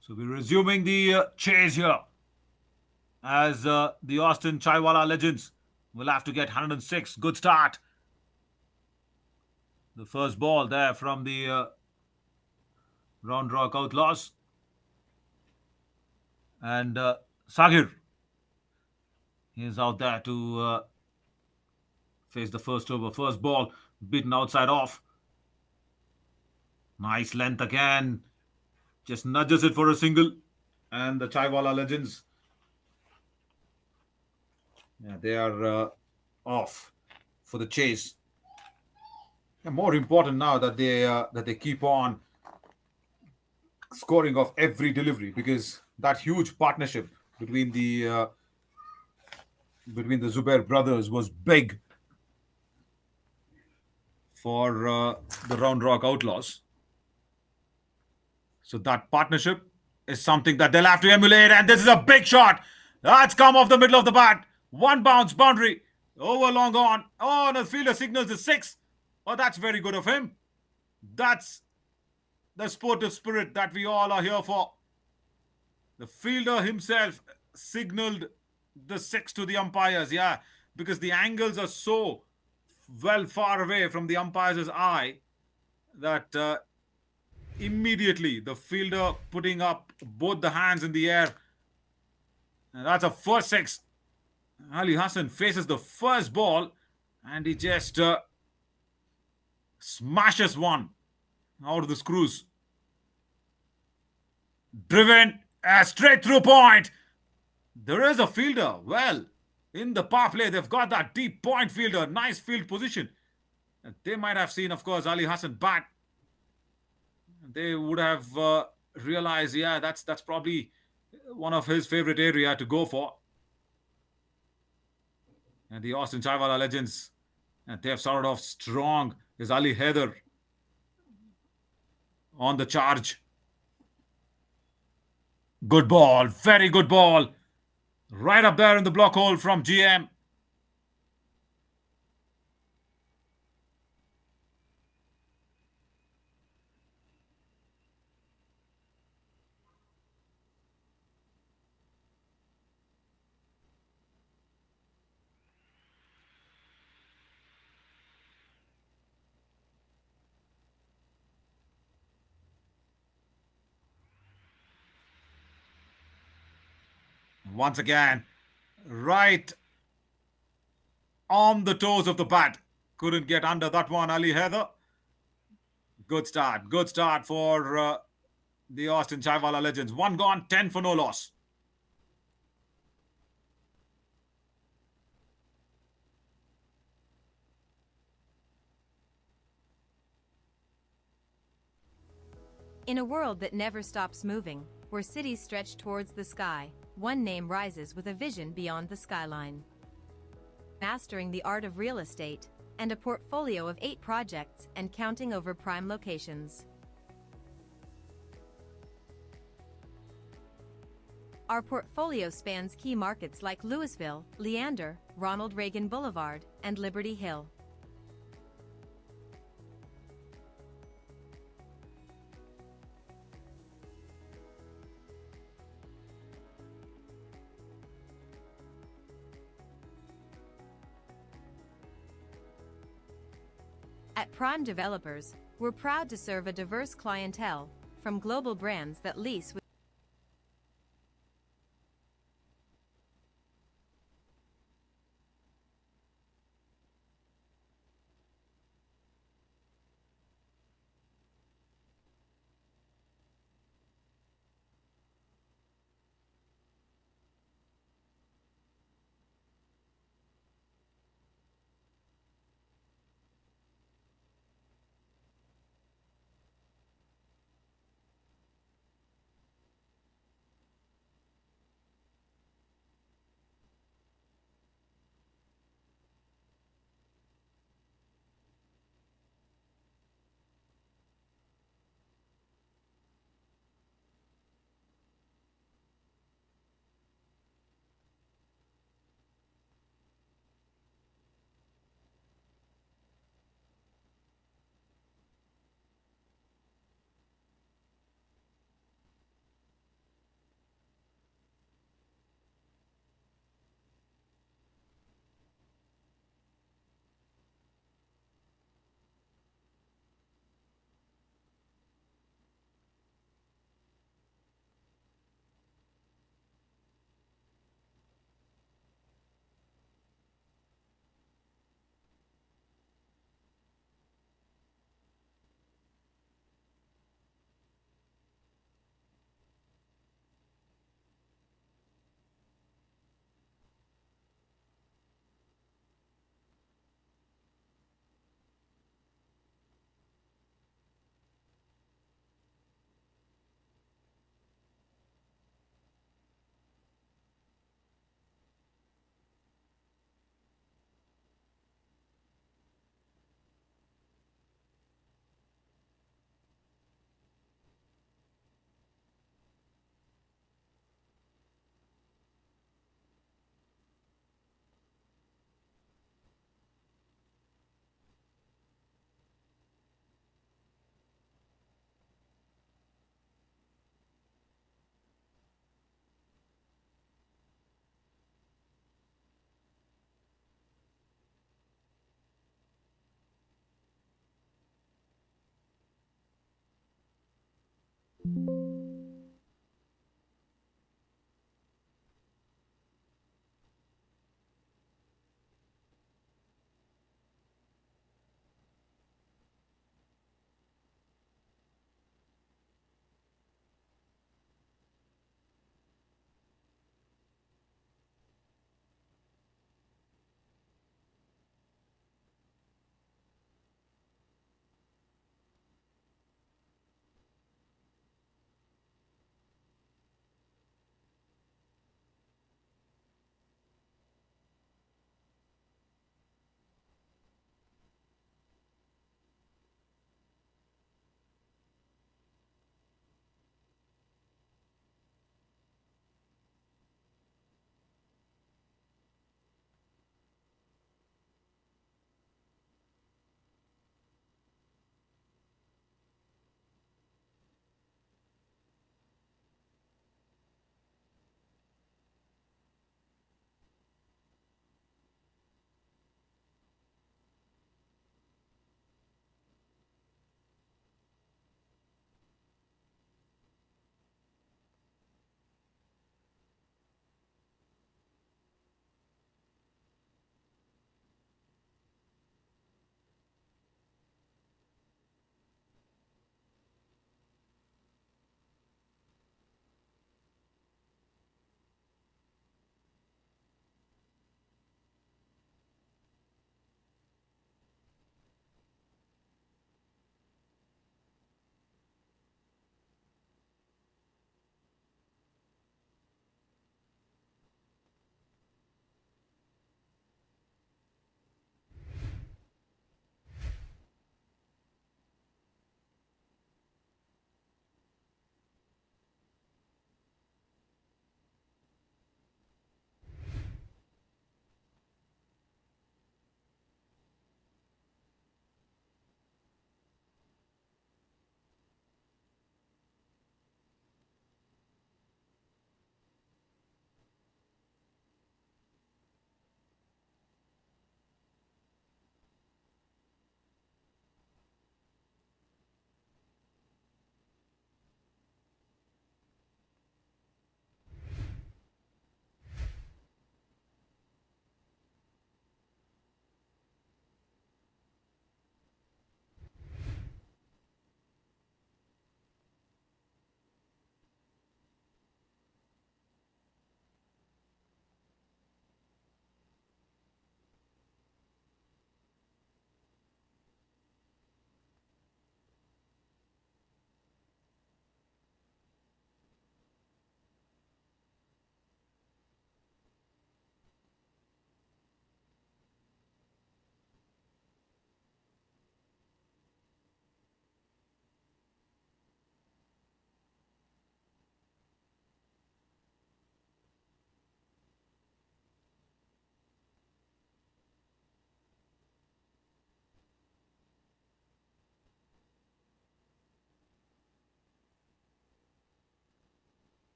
So we're resuming the chase here as the Austin Chaiwala legends will have to get 106. Good start. The first ball there from the Round Rock Outlaws. And Sagir is out there to face the first over. First ball beaten outside off. Nice length again. Just nudges it for a single. And the Chaiwala legends, yeah, they are off for the chase. And more important now that they keep on scoring off every delivery, because that huge partnership between the Zubair brothers was big for the Round Rock Outlaws. So that partnership is something that they'll have to emulate. And this is a big shot. That's come off the middle of the bat. One bounce boundary. Over long on. Oh, and the fielder signals the six. Oh, that's very good of him. That's the sportive spirit that we all are here for. The fielder himself signaled the six to the umpires. Yeah, because the angles are so well far away from the umpire's eye that immediately the fielder putting up both the hands in the air. And that's a first six. Ali Hassan faces the first ball and he just smashes one out of the screws. Driven straight through point. There is a fielder. Well, in the power play, they've got that deep point fielder. Nice field position. And they might have seen, of course, Ali Hassan bat. They would have realized, yeah, that's probably one of his favorite area to go for. And the Austin Chaiwala legends, and they have started off strong. Is Ali Heather on the charge. Good ball, very good ball. Right up there in the block hole from GM. Once again, right on the toes of the bat. Couldn't get under that one, Ali Heather. Good start for the Austin Chaiwala legends. 1 gone, 10 for no loss. In a world that never stops moving, where cities stretch towards the sky, one name rises with a vision beyond the skyline. Mastering the art of real estate, and a portfolio of 8 projects and counting over prime locations. Our portfolio spans key markets like Louisville, Leander, Ronald Reagan Boulevard, and Liberty Hill. At Prime Developers, we're proud to serve a diverse clientele, from global brands that lease with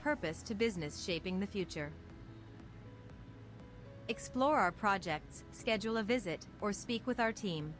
purpose to business shaping the future. Explore our projects, schedule a visit, or speak with our team.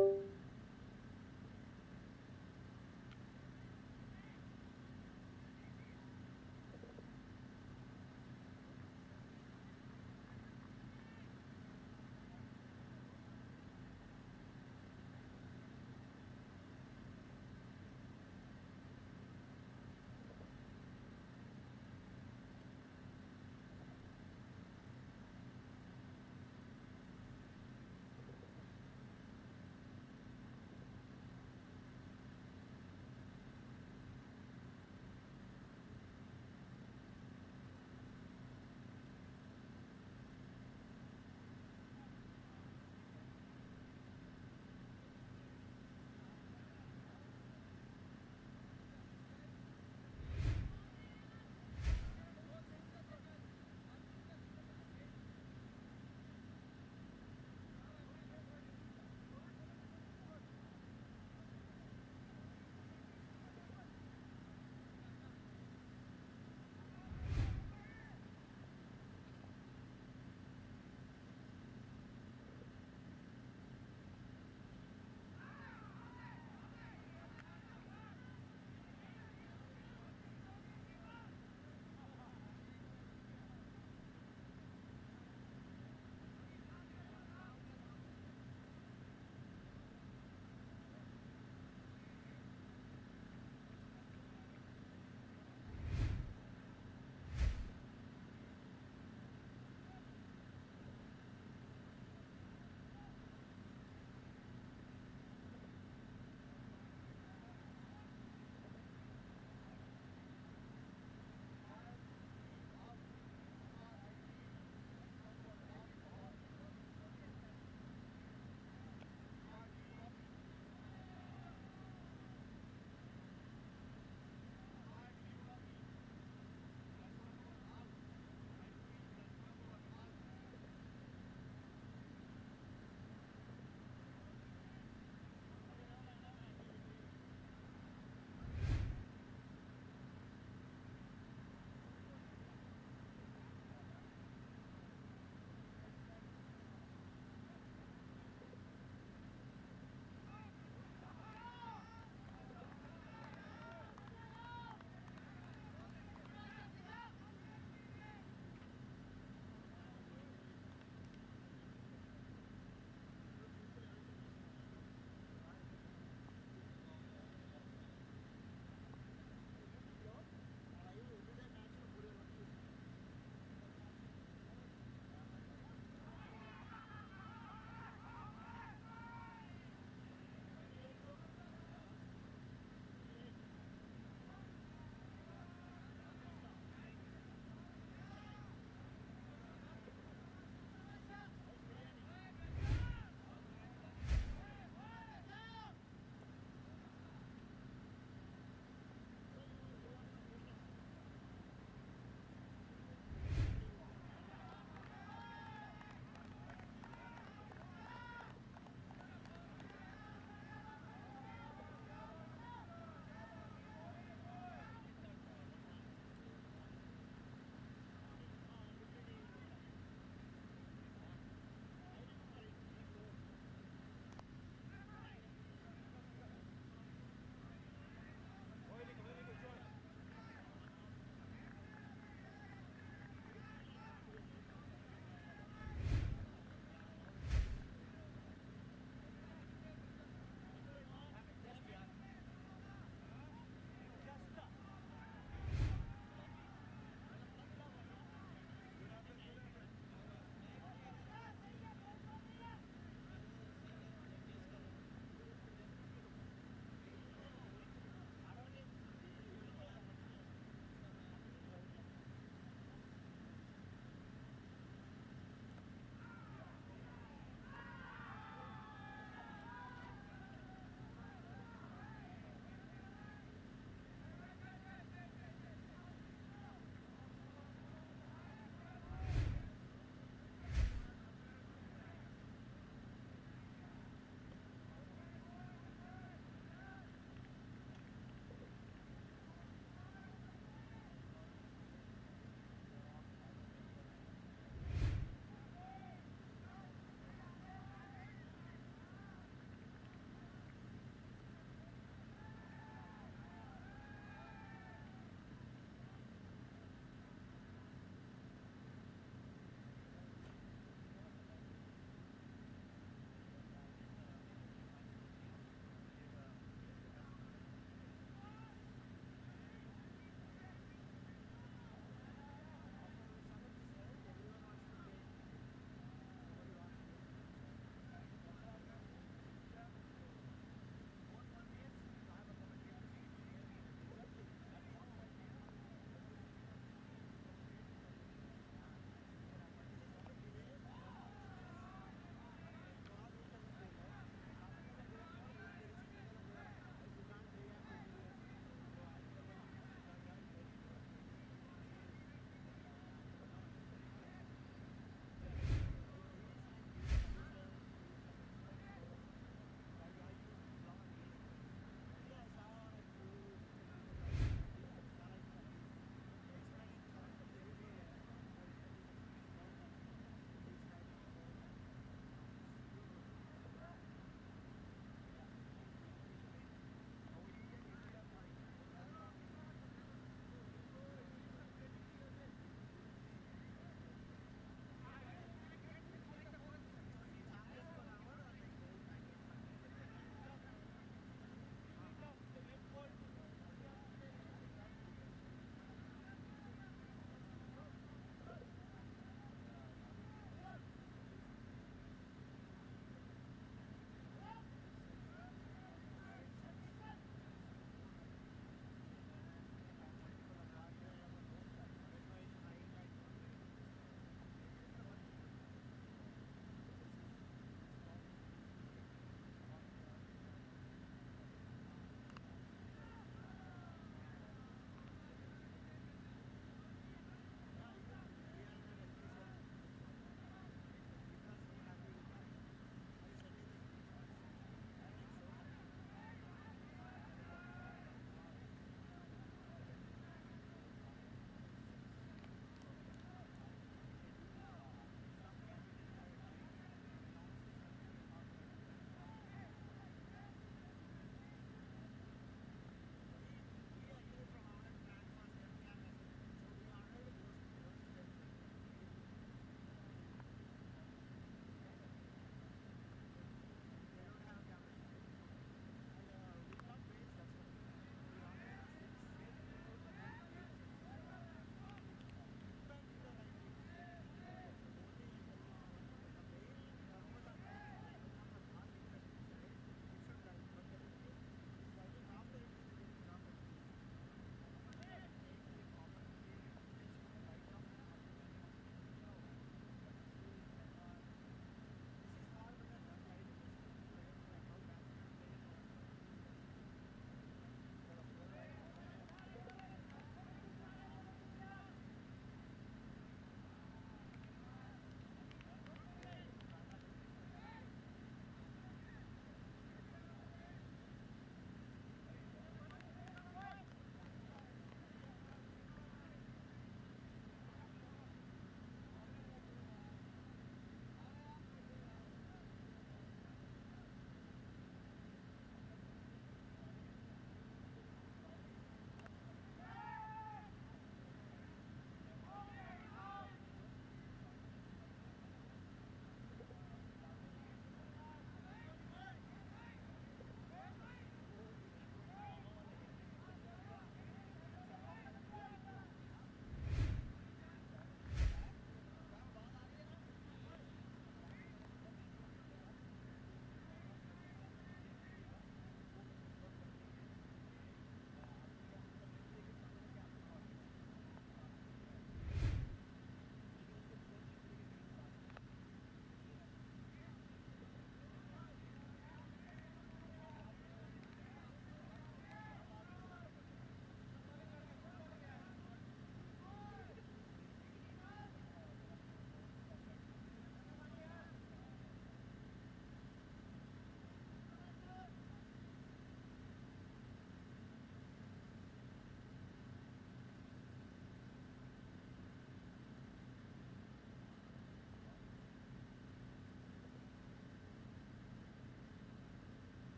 you